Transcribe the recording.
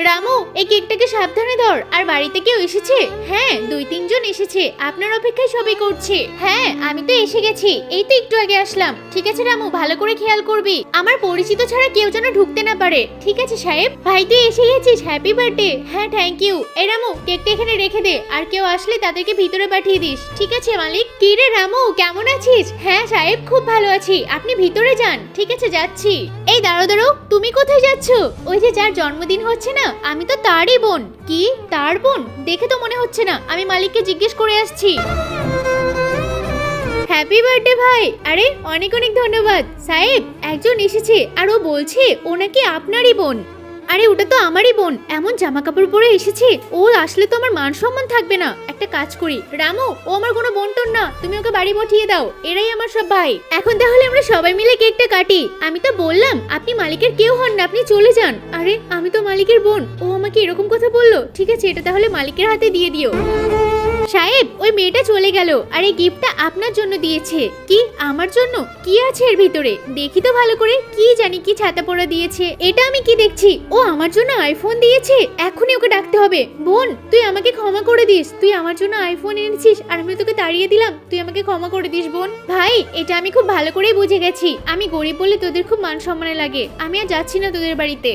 রামু, এই কেকটাকে সাবধানে ধর। আর বাড়িতে কেউ এসেছে? হ্যাঁ, 2-3 জন এসেছে, আপনার অপেক্ষায় সবাই করছে। হ্যাঁ, আমি তো এসে গেছি, এই তো একটু আগে আসলাম। ঠিক আছে রামু, ভালো করে খেয়াল করবি, আমার পরিচিত ছাড়া কেউ যেন ঢুকতে না পারে। ঠিক আছে সাহেব। ভাই তুই এসে গেছিস, হ্যাপি বার্থডে। হ্যাঁ থ্যাংক ইউ। এই রামু, কেকটা এখানে রেখে দে, আর কেউ আসলে তাদেরকে ভিতরে পাঠিয়ে দিস। ঠিক আছে মালিক। কি রে রামু, কেমন আছিস? হ্যাঁ সাহেব, খুব ভালো আছি, আপনি ভিতরে যান। ঠিক আছে যাচ্ছি। এই দাঁড়ো দাঁড়ো, তুমি কোথায় যাচ্ছ? ওই যে যার জন্মদিন হচ্ছে না, আমি তো তারই বোন। কি তার বোন? দেখে তো মনে হচ্ছে না, আমি মালিককে জিজ্ঞেস করে আসছি। হ্যাপি বার্থডে ভাই। আরে অনেক অনেক ধন্যবাদ সাহেব। একজন এসেছে আর ও বলছে ও নাকি আপনারই বোন। আরে ওটা তো আমারই বোন, এমন জামা কাপড় পরে এসেছে, ও আসলে তো আমার মান সম্মান থাকবে না। একটা কাজ করি রামু, ও আমার কোনো বোন টোন না, তুমি ওকে বাড়ি পাঠিয়ে দাও, এরাই আমার সব ভাই। এখন তাহলে আমরা সবাই মিলে কেকটা কাটি। আমি তো বললাম আপনি মালিকের কেউ হন না, আপনি চলে যান। আরে আমি তো মালিকের বোন, ও আমাকে এরকম কথা বললো। ঠিক আছে, এটা তাহলে মালিকের হাতে দিয়ে দিও। সাহেব, ওই মেয়েটা চলে গেল, আর এই গিফটটা আপনার জন্য দিয়েছে। কি আমার জন্য? কি আছে এর ভিতরে? দেখি তো ভালো করে, কি জানি কি ছাতা পড়া দিয়েছে। এটা আমি কি দেখছি? ও আমার জন্য আইফোন দিয়েছে। এখনই ওকে ডাকতে হবে। বোন, তুই আমাকে ক্ষমা করে দিস, তুই আমার জন্য আইফোন এনেছিস আর আমি তোকে তাড়িয়ে দিলাম, তুই আমাকে ক্ষমা করে দিস বোন। ভাই, এটা আমি খুব ভালো করেই বুঝে গেছি, আমি গরিব বলে তোদের খুব মান সম্মানে লাগে। আমি আর যাচ্ছি না তোদের বাড়িতে।